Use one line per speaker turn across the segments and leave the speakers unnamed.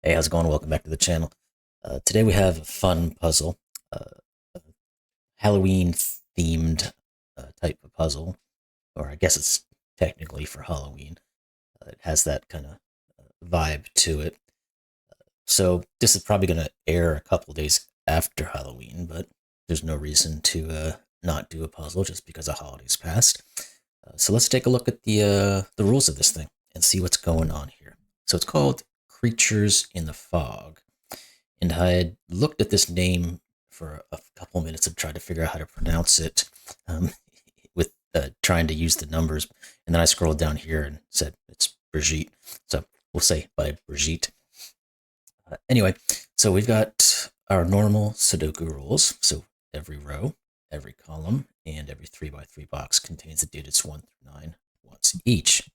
Hey, how's it going? Welcome back to the channel. Today we have a fun puzzle, a Halloween themed type of puzzle, or I guess it's technically for Halloween. It has that kind of vibe to it. So this is probably going to air a couple days after Halloween, but there's no reason to not do a puzzle just because the holidays passed. So let's take a look at the rules of this thing and see what's going on here. So it's called Creatures in the Fog. And I had looked at this name for a couple minutes and tried to figure out how to pronounce it with trying to use the numbers. And then I scrolled down here and said it's Brigitte. So we'll say by Brigitte. Anyway, so we've got our normal Sudoku rules. So every row, every column, and every 3x3 box contains the digits 1 through 9 once each.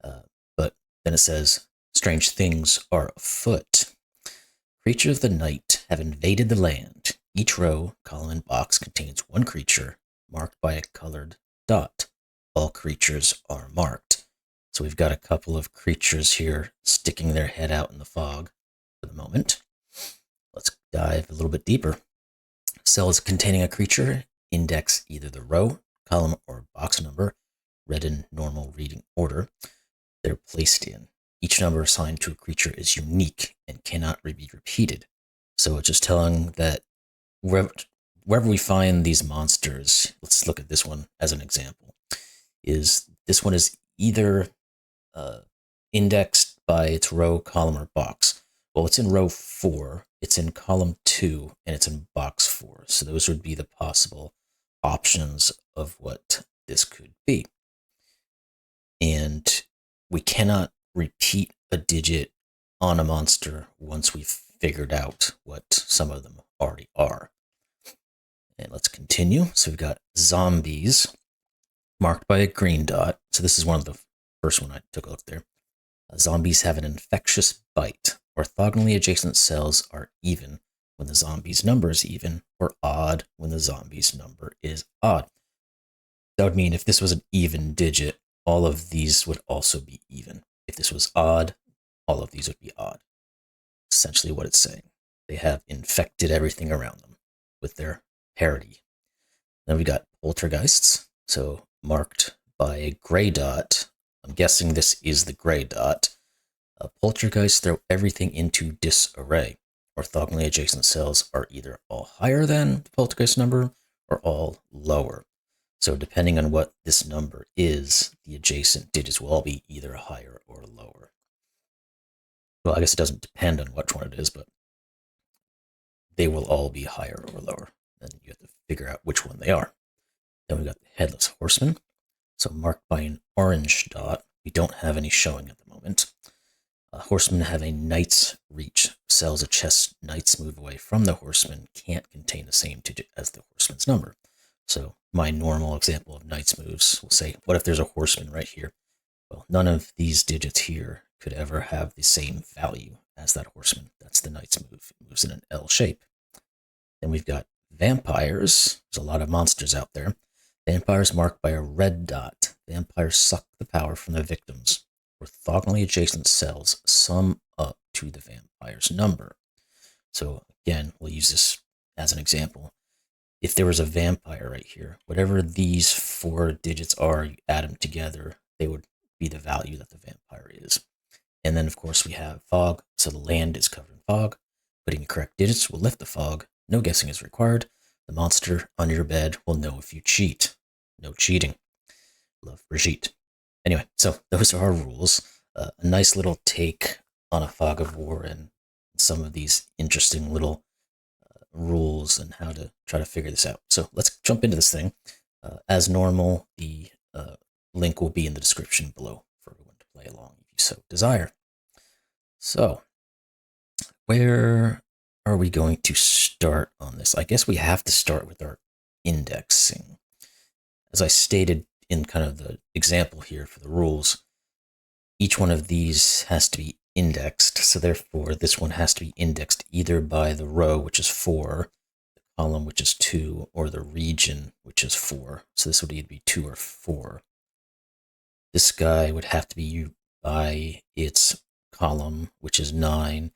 But then it says, strange things are afoot. Creatures of the night have invaded the land. Each row, column, and box contains one creature marked by a colored dot. All creatures are marked. So we've got a couple of creatures here sticking their head out in the fog for the moment. Let's dive a little bit deeper. Cells containing a creature index either the row, column, or box number, read in normal reading order, they're placed in. Each number assigned to a creature is unique and cannot be repeated. So it's just telling that wherever we find these monsters, let's look at this one as an example, is this one is either indexed by its row, column, or box. Well, it's in row 4, it's in column 2, and it's in box 4. So those would be the possible options of what this could be. And we cannot repeat a digit on a monster once we've figured out what some of them already are. And let's continue. So we've got zombies marked by a green dot. So this is one of the first one I took a look there. Zombies have an infectious bite. Orthogonally adjacent cells are even when the zombie's number is even, or odd when the zombie's number is odd. That would mean if this was an even digit, all of these would also be even. If this was odd, all of these would be odd. Essentially what it's saying. They have infected everything around them with their parity. Then we got poltergeists, so marked by a gray dot. I'm guessing this is the gray dot. Poltergeists throw everything into disarray. Orthogonally adjacent cells are either all higher than the poltergeist number or all lower. So depending on what this number is, the adjacent digits will all be either higher or lower. Well, I guess it doesn't depend on which one it is, but they will all be higher or lower. Then you have to figure out which one they are. Then we've got the Headless Horsemen. So marked by an orange dot. We don't have any showing at the moment. Horsemen have a knight's reach. Cells a chess knights move away from the horseman can't contain the same digit as the horseman's number. So my normal example of knight's moves will say, what if there's a horseman right here? Well, none of these digits here could ever have the same value as that horseman. That's the knight's move. It moves in an L shape. Then we've got vampires. There's a lot of monsters out there. Vampires marked by a red dot. Vampires suck the power from the victims. Orthogonally adjacent cells sum up to the vampire's number. So again, we'll use this as an example. If there was a vampire right here, whatever these 4 digits are, you add them together, they would be the value that the vampire is. And then, of course, we have fog. So the land is covered in fog. Putting the correct digits will lift the fog. No guessing is required. The monster under your bed will know if you cheat. No cheating. Love Brigitte. Anyway, so those are our rules. A nice little take on a fog of war and some of these interesting little rules and how to try to figure this out. So let's jump into this thing. As normal, the link will be in the description below for everyone to play along if you so desire. So, where are we going to start on this? I guess we have to start with our indexing. As I stated in kind of the example here for the rules, each one of these has to be indexed. So therefore, this one has to be indexed either by the row, which is 4, the column, which is 2, or the region, which is 4. So this would either be 2 or 4. This guy would have to be by its column, which is 9,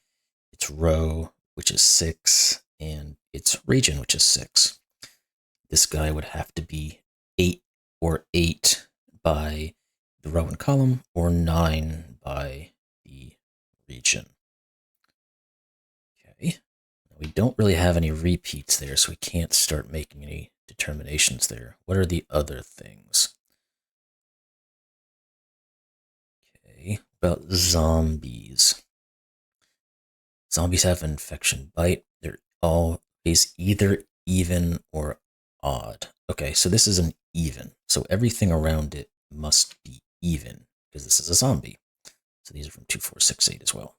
its row, which is 6, and its region, which is 6. This guy would have to be 8 or 8 by the row and column, or 9 by the region. Okay. We don't really have any repeats there, so we can't start making any determinations there. What are the other things? Okay, about zombies. Zombies have infection bite. They're always either even or odd. Okay, so this is an even. So everything around it must be even, because this is a zombie. So these are from 2, 4, 6, 8 as well.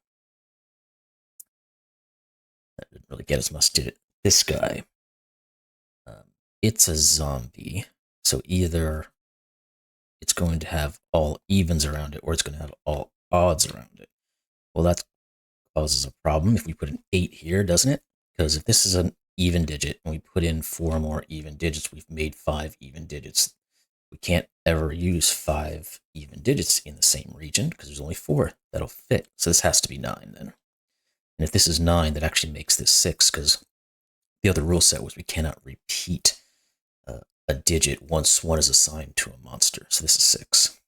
That didn't really get as much, did it? This guy. It's a zombie. So either it's going to have all evens around it, or it's going to have all odds around it. Well, that causes a problem if we put an 8 here, doesn't it? Because if this is an even digit and we put in 4 more even digits, we've made 5 even digits. We can't ever use 5 even digits in the same region because there's only 4 that'll fit. So this has to be 9 then. And if this is 9, that actually makes this 6, because the other rule set was we cannot repeat a digit once one is assigned to a monster. So this is 6.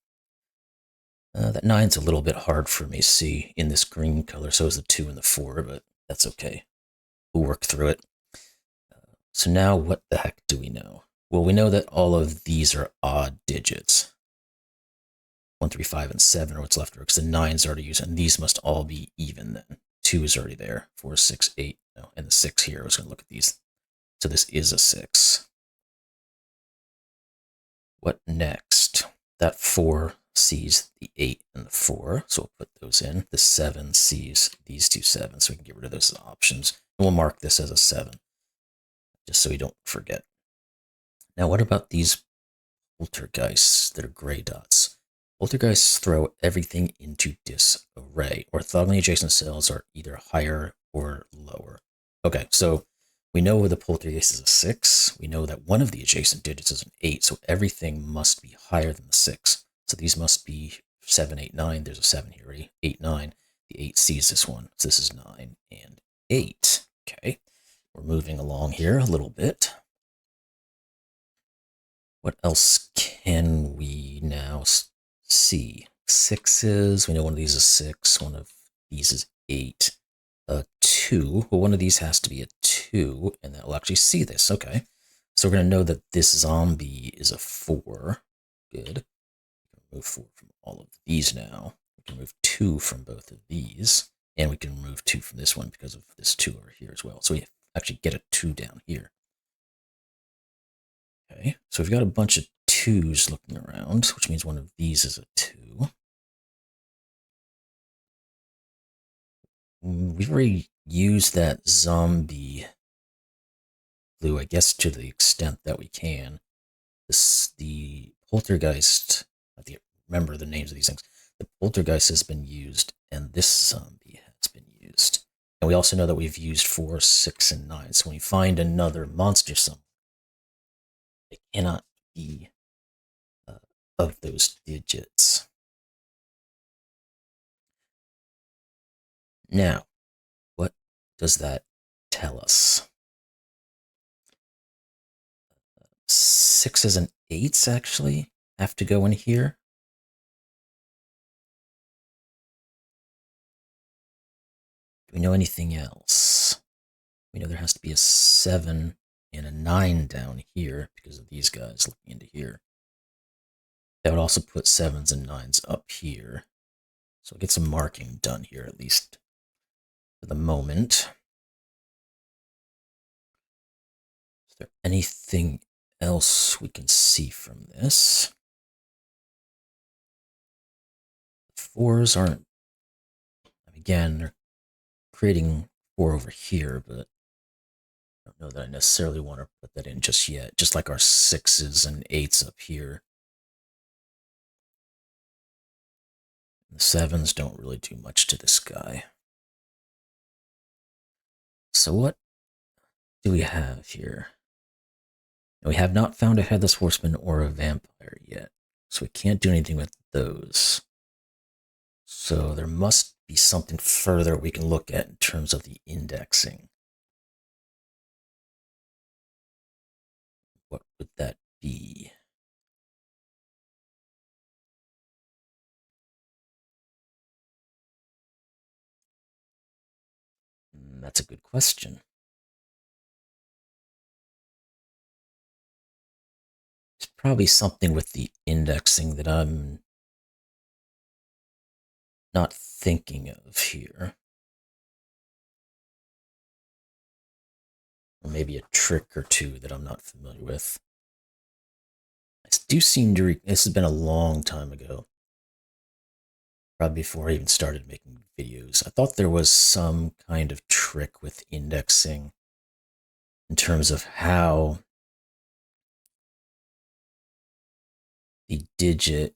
That 9's a little bit hard for me to see in this green color, so is the 2 and the 4, but that's okay. We'll work through it. So now what the heck do we know? Well, we know that all of these are odd digits. 1, 3, 5, and 7 are what's left over, because the 9's already used, and these must all be even then. 2 is already there. 4, 6, 8, no, and the 6 here. I was going to look at these. So this is a 6. What next? That 4 sees the 8 and the 4, so we'll put those in. The 7 sees these two 7s, so we can get rid of those options. And we'll mark this as a 7, just so we don't forget. Now, what about these poltergeists that are gray dots? Poltergeists throw everything into disarray. Orthogonally adjacent cells are either higher or lower. Okay, so we know the poltergeist is a 6. We know that one of the adjacent digits is an 8, so everything must be higher than the 6. So these must be 7, 8, 9. There's a 7 here already. 8, 9. The 8 sees this one. So this is 9 and 8. Okay, we're moving along here a little bit. What else can we now see? 6s. We know one of these is 6. One of these is 8. 2. Well, one of these has to be a 2, and that will actually see this. Okay. So we're going to know that this zombie is a 4. Good. We can remove 4 from all of these now. We can remove 2 from both of these, and we can remove 2 from this one because of this 2 over here as well. So we actually get a 2 down here. Okay, so we've got a bunch of 2s looking around, which means one of these is a 2. We've already used that zombie clue, I guess, to the extent that we can. The poltergeist, remember the names of these things. The poltergeist has been used, and this zombie has been used. And we also know that we've used 4, 6, and 9. So when we find another monster somewhere, it cannot be of those digits. Now, what does that tell us? 6s and 8s actually have to go in here. Do we know anything else? We know there has to be a 7 and a 9 down here because of these guys looking into here. That would also put 7s and 9s up here. So we'll get some marking done here, at least for the moment. Is there anything else we can see from this? The 4s aren't, again, they're creating 4 over here, but I don't know that I necessarily want to put that in just yet, just like our 6s and 8s up here. The 7s don't really do much to this guy. So what do we have here? We have not found a Headless Horseman or a vampire yet, so we can't do anything with those. So there must be something further we can look at in terms of the indexing. What would that be? That's a good question. It's probably something with the indexing that I'm not thinking of here. Or maybe a trick or two that I'm not familiar with. I do seem to, this has been a long time ago. Probably before I even started making videos. I thought there was some kind of trick with indexing in terms of how the digit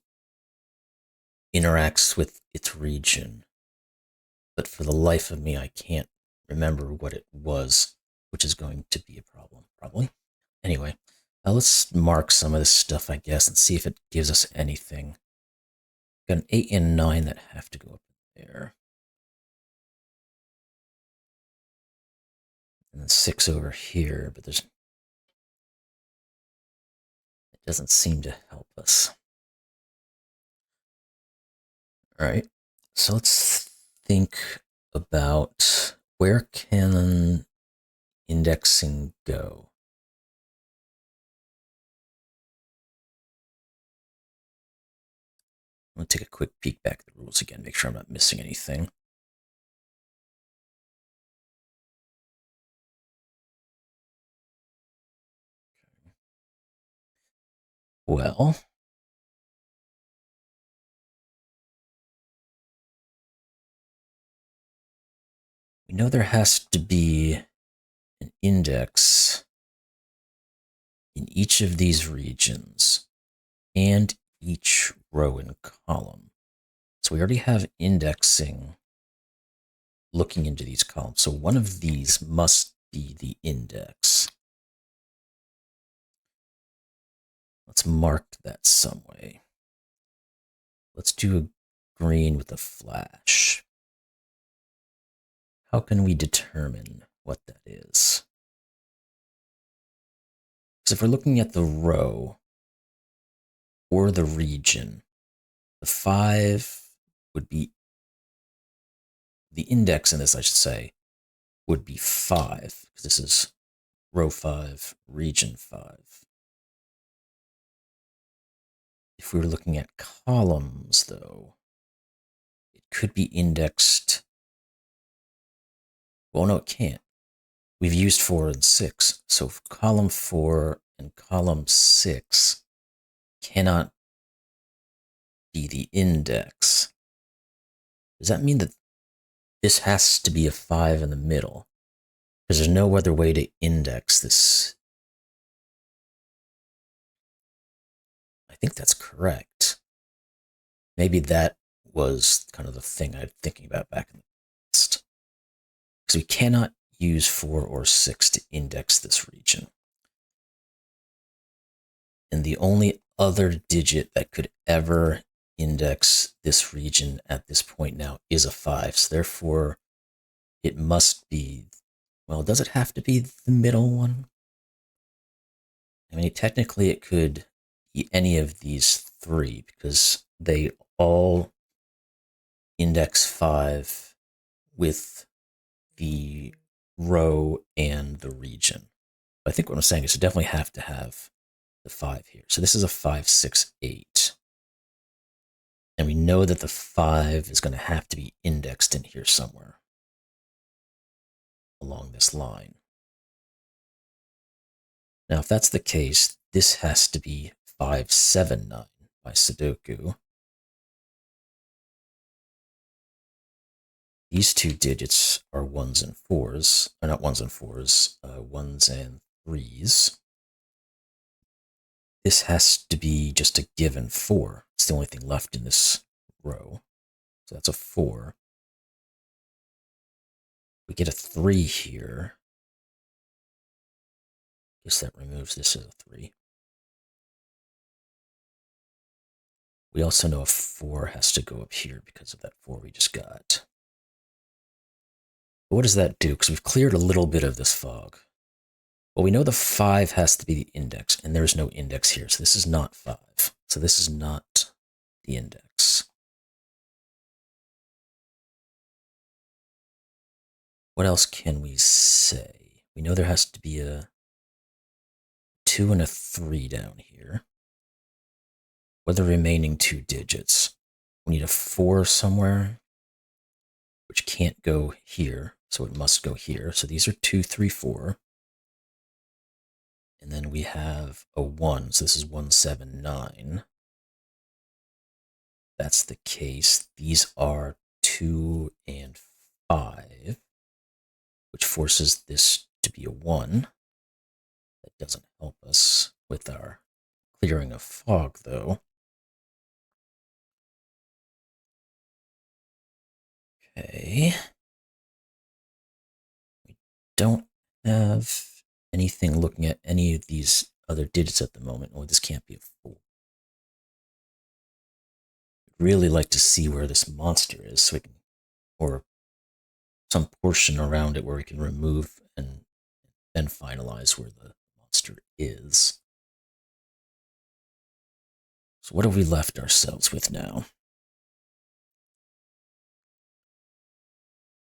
interacts with its region. But for the life of me, I can't remember what it was, which is going to be a problem, probably. Anyway, let's mark some of this stuff, I guess, and see if it gives us anything. Got an 8 and 9 that have to go up there. And then 6 over here, but it doesn't seem to help us. All right, so let's think about where can indexing go? I'm going to take a quick peek back at the rules again, make sure I'm not missing anything. Well, we know there has to be an index in each of these regions and each row and column. So we already have indexing looking into these columns. So one of these must be the index. Let's mark that some way. Let's do a green with a flash. How can we determine what that is? Because if we're looking at the row or the region, the 5 would be, the index in this, I should say, would be 5, because this is row 5, region 5. If we were looking at columns, though, it could be indexed. Well, no, it can't. We've used 4 and 6. So column 4 and column 6 cannot be the index. Does that mean that this has to be a 5 in the middle? Because there's no other way to index this. I think that's correct. Maybe that was kind of the thing I'm thinking about back in the past. Because we cannot use 4 or 6 to index this region. And the only other digit that could ever index this region at this point now is a 5. So therefore, it must be, well, does it have to be the middle one? I mean, technically it could be any of these 3 because they all index 5 with the row and the region. But I think what I'm saying is you definitely have to have the 5 here. So this is a 5, 6, 8. And we know that the 5 is going to have to be indexed in here somewhere along this line. Now, if that's the case, this has to be 5, 7, 9 by Sudoku. These 2 digits are 1s and 4s, or not 1s and 4s, 1s and 3s. This has to be just a given 4. It's the only thing left in this row. So that's a 4. We get a 3 here. Guess that removes this as a 3. We also know a 4 has to go up here because of that 4 we just got. But what does that do? Because we've cleared a little bit of this fog. Well, we know the 5 has to be the index, and there's no index here, so this is not 5. So this is not the index. What else can we say? We know there has to be a 2 and a 3 down here. What are the remaining 2 digits? We need a 4 somewhere, which can't go here, so it must go here. So these are 2, 3, 4. And then we have a 1, so this is 1, 7, 9. That's the case. These are 2 and 5, which forces this to be a 1. That doesn't help us with our clearing of fog, though. Okay. We don't have anything looking at any of these other digits at the moment. Oh, this can't be a 4. I'd really like to see where this monster is, so we can, or some portion around it where we can remove and then finalize where the monster is. So what have we left ourselves with now?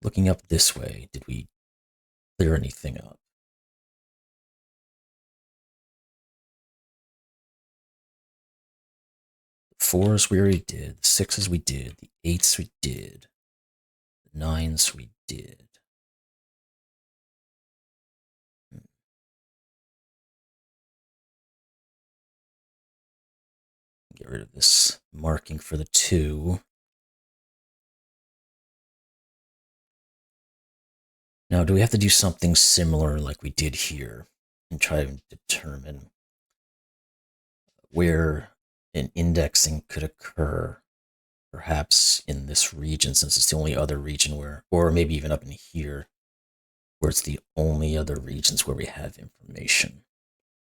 Looking up this way, did we clear anything up? The 4s we already did, the 6s we did, the 8s we did, the 9s we did. Get rid of this marking for the 2. Now, do we have to do something similar like we did here and try to determine where an indexing could occur, perhaps in this region, since it's the only other region where, or maybe even up in here, where it's the only other regions where we have information,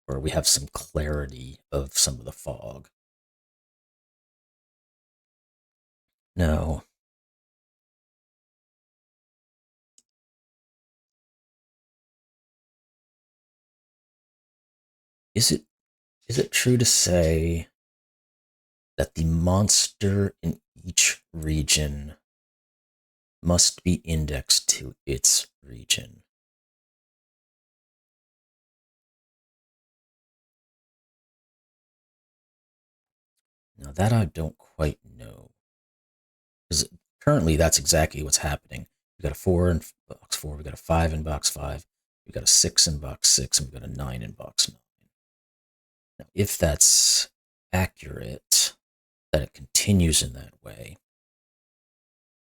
or we have some clarity of some of the fog. Now, is it true to say that the monster in each region must be indexed to its region? Now that I don't quite know, because currently that's exactly what's happening. We got a 4 in box 4, we got a 5 in box 5, we got a 6 in box 6, and we got a 9 in box 9. Now, if that's accurate, that it continues in that way,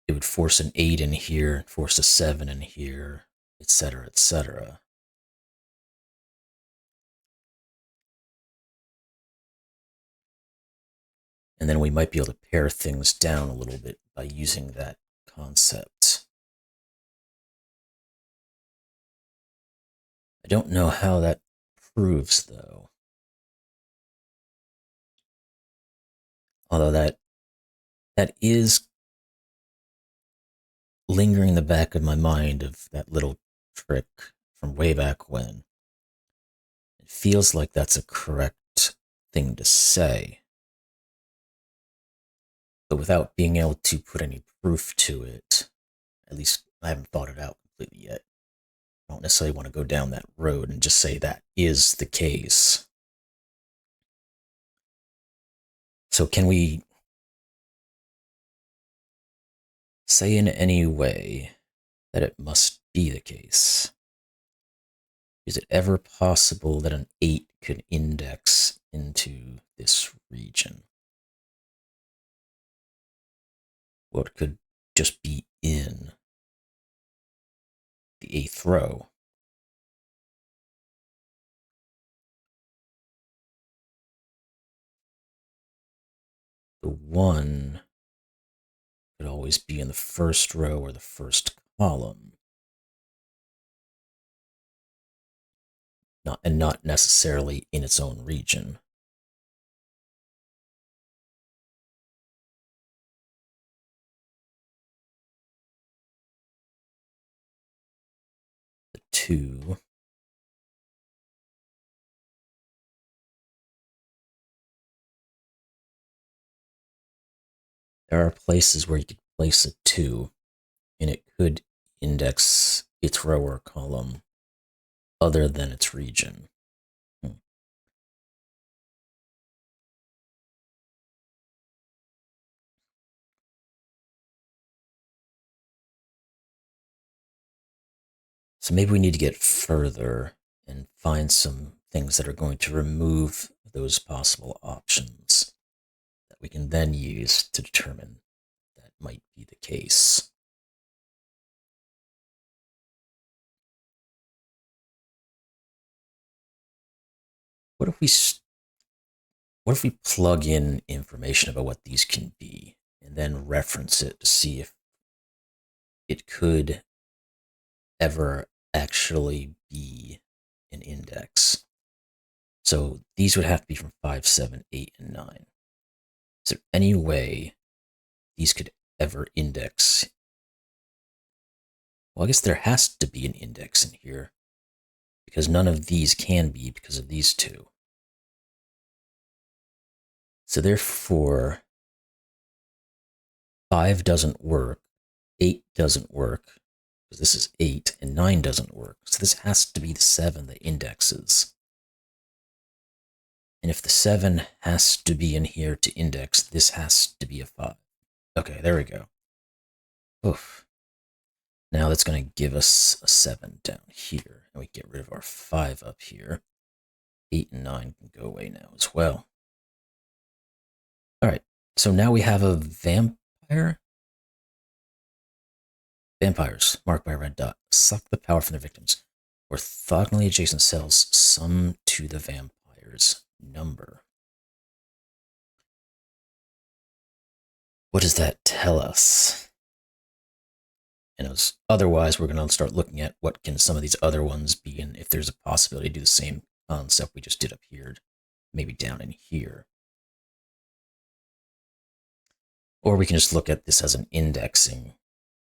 it would force an 8 in here, force a 7 in here, etc., etc. And then we might be able to pare things down a little bit by using that concept. I don't know how that proves, though. Although that is lingering in the back of my mind of that little trick from way back when. It feels like that's a correct thing to say. But without being able to put any proof to it, at least I haven't thought it out completely yet. I don't necessarily want to go down that road and just say that is the case. So can we say in any way that it must be the case? Is it ever possible that an 8 could index into this region? Or it could just be in the 8th row? The 1 could always be in the 1st row or the 1st column. Not necessarily in its own region. 2. There are places where you could place a 2, and it could index its row or column other than its region. So maybe we need to get further and find some things that are going to remove those possible options that we can then use to determine that might be the case. What if we plug in information about what these can be and then reference it to see if it could ever actually be an index? So these would have to be from 5, 7, 8, and 9. Is there any way these could ever index? Well, I guess there has to be an index in here because none of these can be because of these two. So therefore, 5 doesn't work, 8 doesn't work, because this is 8, and 9 doesn't work. So this has to be the 7 that indexes. And if the 7 has to be in here to index, this has to be a 5. Okay, there we go. Oof. Now that's going to give us a 7 down here, and we get rid of our 5 up here. 8 and 9 can go away now as well. All right, so now we have a vampire. Vampires, marked by a red dot, suck the power from their victims. Orthogonally adjacent cells sum to the vampire's number. What does that tell us? And otherwise, we're going to start looking at what can some of these other ones be, and if there's a possibility to do the same concept we just did up here, maybe down in here. Or we can just look at this as an indexing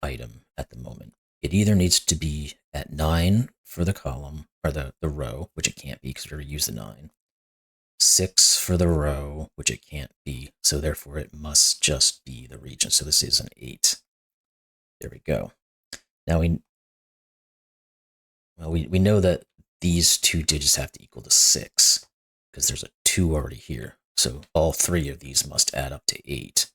item at the moment. It either needs to be at 9 for the column, or the row, which it can't be because we already used the 9. 6 for the row, which it can't be, so therefore it must just be the region. So this is an 8. There we go. Now we know that these 2 digits have to equal to 6 because there's a 2 already here. So all 3 of these must add up to 8.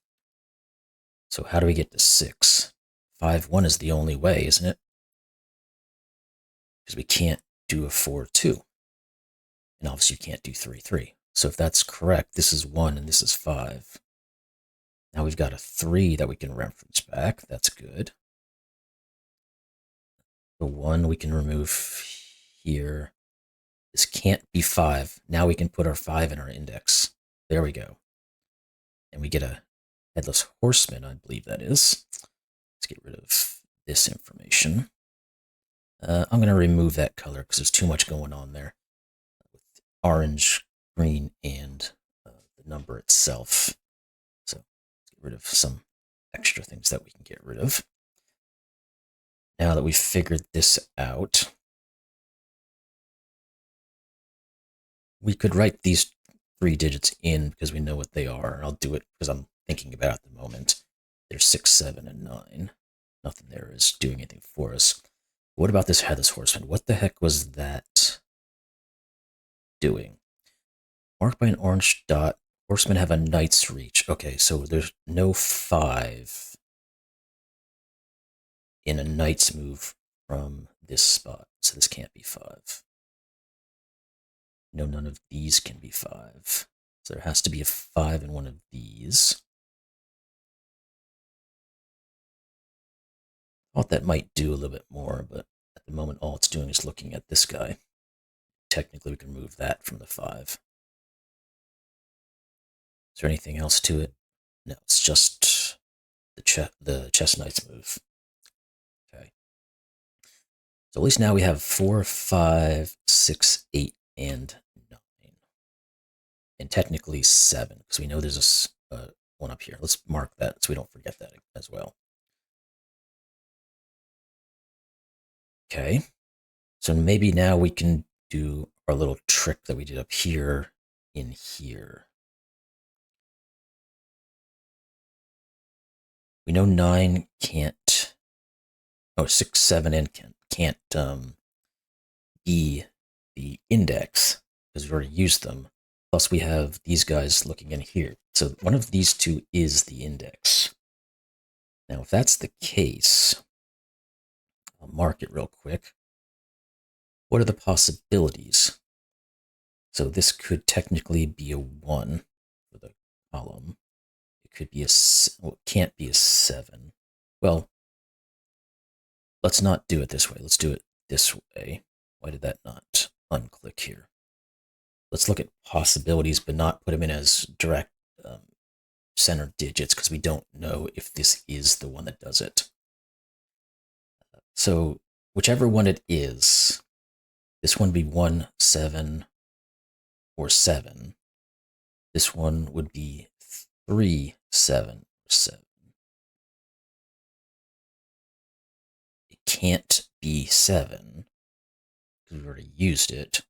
So how do we get to 6? 5, 1 is the only way, isn't it? Because we can't do a 4, 2. And obviously you can't do 3, 3. So if that's correct, this is 1 and this is 5. Now we've got a 3 that we can reference back. That's good. The 1 we can remove here. This can't be 5. Now we can put our 5 in our index. There we go. And we get a Headless Horseman, I believe that is. Let's get rid of this information. I'm going to remove that color because there's too much going on there. With orange, green, and the number itself. So let's get rid of some extra things that we can get rid of. Now that we've figured this out, we could write these 3 digits in because we know what they are. And I'll do it because I'm thinking about it at the moment. There's 6, 7, and 9. Nothing there is doing anything for us. What about this Headless Horseman? What the heck was that doing? Marked by an orange dot, horsemen have a knight's reach. Okay, so there's no 5 in a knight's move from this spot. So this can't be 5. No, none of these can be 5. So there has to be a 5 in one of these. I thought that might do a little bit more, but at the moment all it's doing is looking at this guy. Technically we can move that from the 5. Is there anything else to it? No, it's just the chess knight's move. Okay. So at least now we have 4, 5, 6, 8, and 9. And technically 7, because we know there's a one up here. Let's mark that so we don't forget that as well. Okay. So maybe now we can do our little trick that we did up here in here. We know 9 can't, 6, 7, and can't be the index because we've already used them. Plus we have these guys looking in here. So one of these two is the index. Now, if that's the case, I'll mark it real quick. What are the possibilities? So this could technically be a 1 for the column. It could be well, it can't be a 7. Well, let's not do it this way. Let's do it this way. Why did that not unclick here? Let's look at possibilities, but not put them in as direct center digits because we don't know if this is the one that does it. So whichever one it is, this one would be 1, 7, or 7. This one would be 3, 7, or 7. It can't be 7 because we've already used it.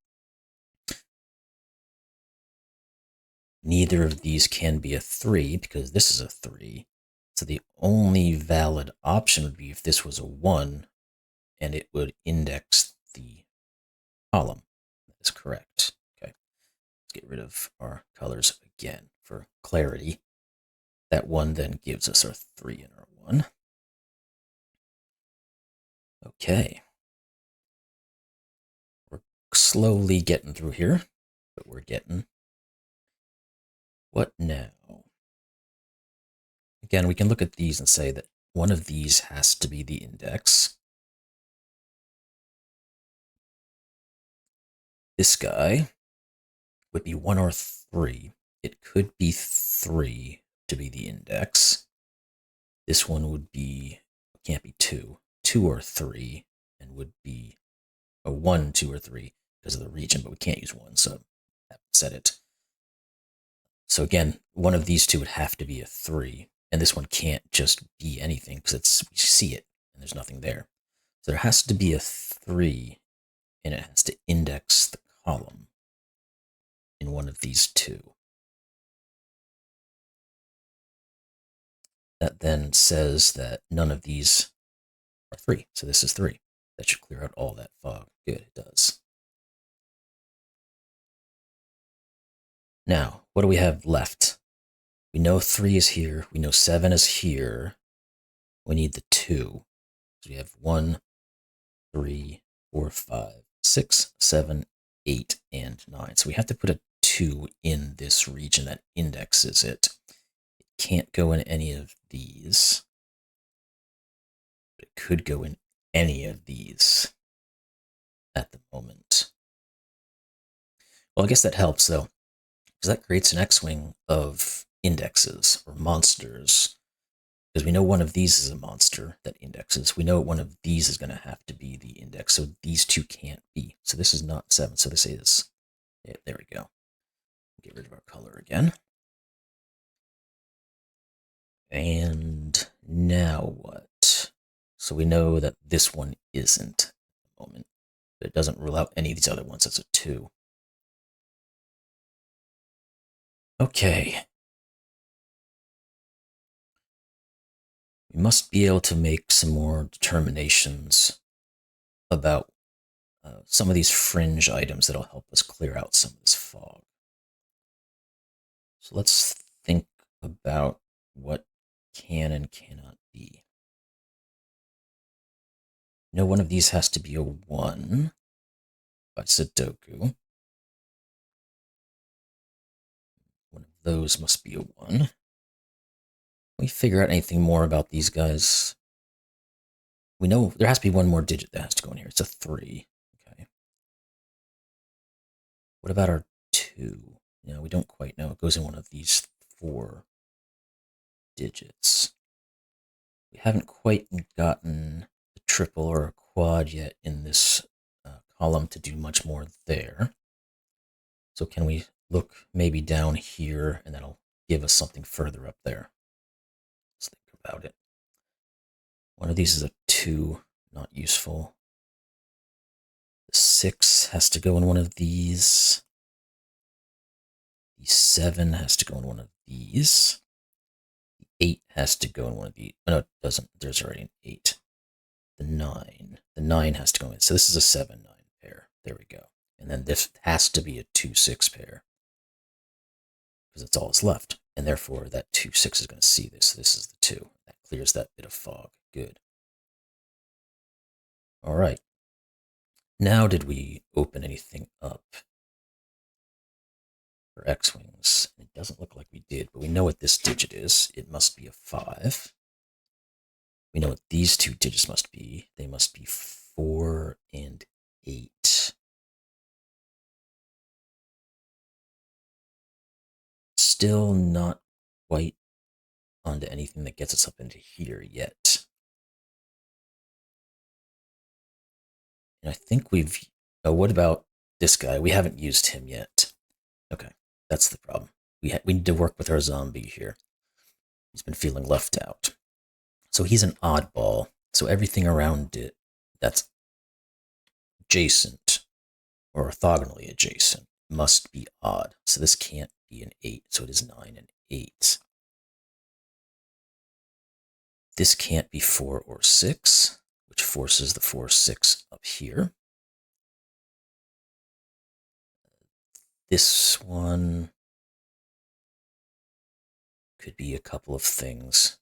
Neither of these can be a 3 because this is a 3. So the only valid option would be if this was a 1 and it would index the column. That is correct. Okay. Let's get rid of our colors again for clarity. That 1 then gives us our 3 and our 1. Okay. We're slowly getting through here, but we're getting. What now? Again, we can look at these and say that one of these has to be the index. This guy would be 1 or 3. It could be 3 to be the index. This one would be, can't be 2. 2 or 3, and would be a 1, 2, or 3 because of the region, but we can't use 1, so I haven't said it. So again, one of these two would have to be a 3, and this one can't just be anything because we see it and there's nothing there. So there has to be a 3, and it has to index the column in one of these two. That then says that none of these are 3, so this is 3. That should clear out all that fog. Good, it does. Now, what do we have left? We know 3 is here. We know 7 is here. We need the 2. So we have 1, 3, 4, 5, 6, 7, 8, and 9. So we have to put a 2 in this region that indexes it. It can't go in any of these. But it could go in any of these at the moment. Well, I guess that helps, though, because that creates an X-wing of indexes or monsters. Because we know one of these is a monster that indexes. We know one of these is going to have to be the index. So these two can't be. So this is not 7. So this is, yeah, there we go. Get rid of our color again. And now what? So we know that this one isn't at the moment. But it doesn't rule out any of these other ones. That's a 2. Okay. We must be able to make some more determinations about some of these fringe items that'll help us clear out some of this fog. So let's think about what can and cannot be. No, one of these has to be a 1 by Sudoku. One of those must be a 1. Can we figure out anything more about these guys? We know there has to be one more digit that has to go in here. It's a 3. Okay. What about our 2? No, we don't quite know. It goes in one of these 4 digits. We haven't quite gotten a triple or a quad yet in this column to do much more there. So can we look maybe down here, and that'll give us something further up there. Let's think about it. One of these is a 2, not useful. The 6 has to go in one of these. The 7 has to go in one of these. The 8 has to go in one of these. Oh, no, it doesn't. There's already an 8. The 9. The 9 has to go in. So this is a 7-9 pair. There we go. And then this has to be a 2-6 pair, because that's all that's left. And therefore, that 2-6 is going to see this. So this is the 2. That clears that bit of fog. Good. All right. Now, did we open anything up for X-Wings? It doesn't look like we did, but we know what this digit is. It must be a 5. We know what these two digits must be. They must be 4 and 8. Still not quite onto anything that gets us up into here yet. And I think we've... Oh, what about this guy? We haven't used him yet. Okay, that's the problem. We need to work with our zombie here. He's been feeling left out. So he's an oddball. So everything around it that's adjacent or orthogonally adjacent must be odd. So this can't be an 8, so it is 9 and 8. This can't be 4 or 6, which forces the 4, 6 up here. This one could be a couple of things.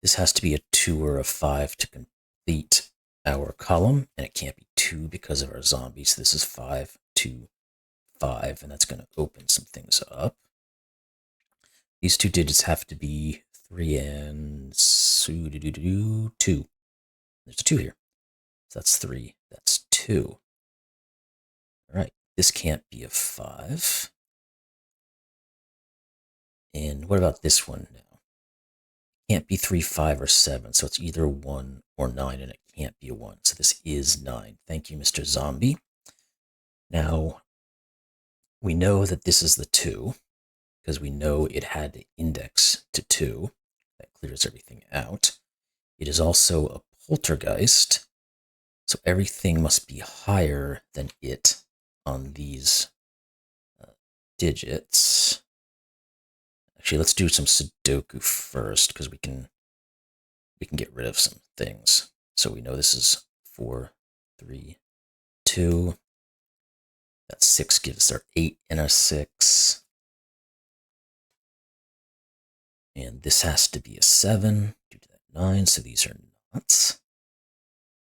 This has to be a 2 or a 5 to complete our column, and it can't be 2 because of our zombies. This is 5, 2, 5, and that's going to open some things up. These two digits have to be 3 and 2. There's a 2 here. So that's 3. That's 2. All right. This can't be a 5. And what about this one now? It can't be 3, 5, or 7. So it's either 1 or 9, and it can't be a 1. So this is 9. Thank you, Mr. Zombie. Now, we know that this is the 2, because we know it had to index to 2. That clears everything out. It is also a poltergeist, so everything must be higher than it on these digits. Actually, let's do some Sudoku first, because we can get rid of some things. So we know this is 4, 3, 2. That 6 gives us our 8 and our 6. And this has to be a 7 due to that 9, so these are not.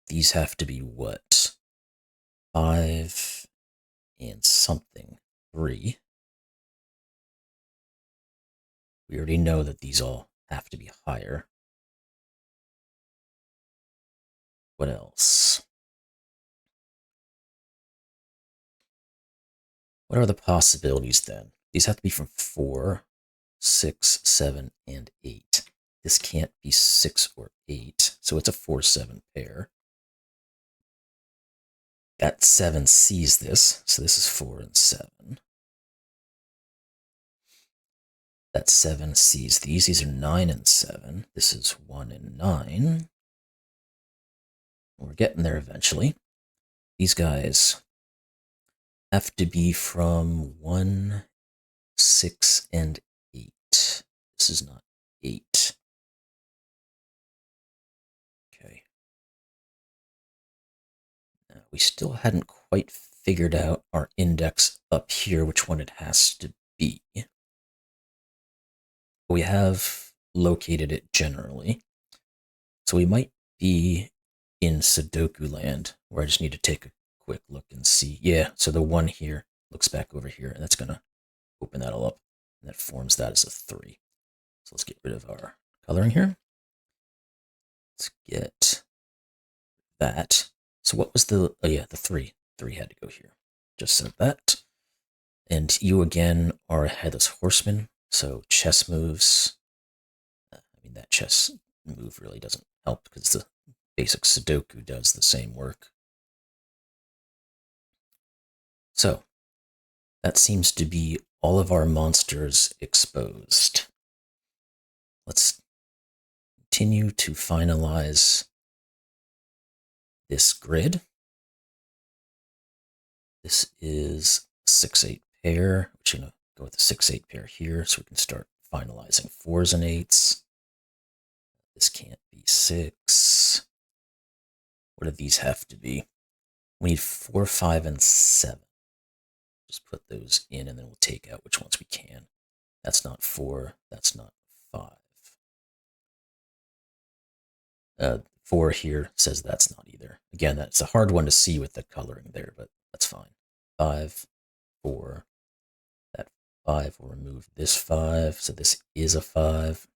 These have to be what? 5 and something, 3. We already know that these all have to be higher. What else? What are the possibilities then? These have to be from 4, 6, 7, and 8. This can't be 6 or 8, so it's a 4, 7 pair. That 7 sees this, so this is 4 and 7. That 7 sees these. These are 9 and 7. This is 1 and 9. We're getting there eventually. These guys have to be from 1, 6, and 8. This is not 8. Okay. Now, we still hadn't quite figured out our index up here, which one it has to be. We have located it generally. So we might be in Sudoku land, where I just need to take a quick look and see. Yeah, so the 1 here looks back over here, and that's going to open that all up. And that forms that as a 3. So let's get rid of our coloring here. Let's get that. So what was the... Oh yeah, the 3. 3 had to go here. Just said that. And you again are a Headless Horseman. So chess moves. I mean, that chess move really doesn't help because the basic Sudoku does the same work. So that seems to be all of our monsters exposed. Let's continue to finalize this grid. This is 6-8 pair. We're just going to go with the 6-8 pair here so we can start finalizing 4s and 8s. This can't be 6. What do these have to be? We need 4, 5, and 7. Just put those in and then we'll take out which ones we can. That's not 4. That's not 5. 4 here says that's not either. Again, that's a hard one to see with the coloring there, but that's fine. 5, 4. That 5 will remove this 5, so this is a 5.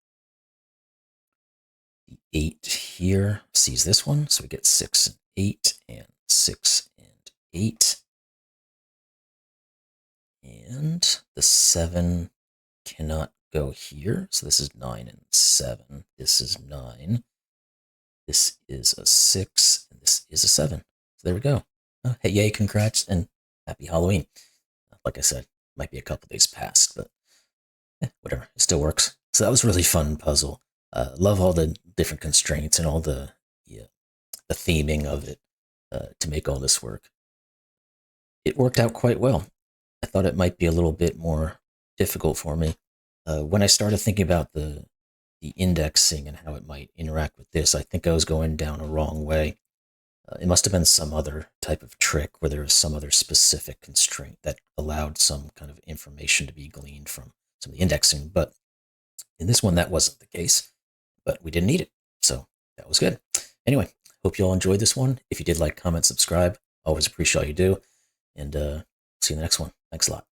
The 8 here sees this one, so we get 6 and 8, and 6 and 8. And the 7 cannot go here, so this is 9 and 7. This is 9. This is a 6, and this is a 7. So there we go. Oh, hey, yay, congrats, and happy Halloween. Like I said, might be a couple days past, but whatever, it still works. So that was a really fun puzzle. Love all the different constraints and all the theming of it to make all this work. It worked out quite well. I thought it might be a little bit more difficult for me. When I started thinking about the indexing and how it might interact with this, I think I was going down a wrong way. It must have been some other type of trick where there was some other specific constraint that allowed some kind of information to be gleaned from some of the indexing. But in this one, that wasn't the case. But we didn't need it, so that was good. Anyway, hope you all enjoyed this one. If you did, like, comment, subscribe. Always appreciate all you do. And see you in the next one. Thanks a lot.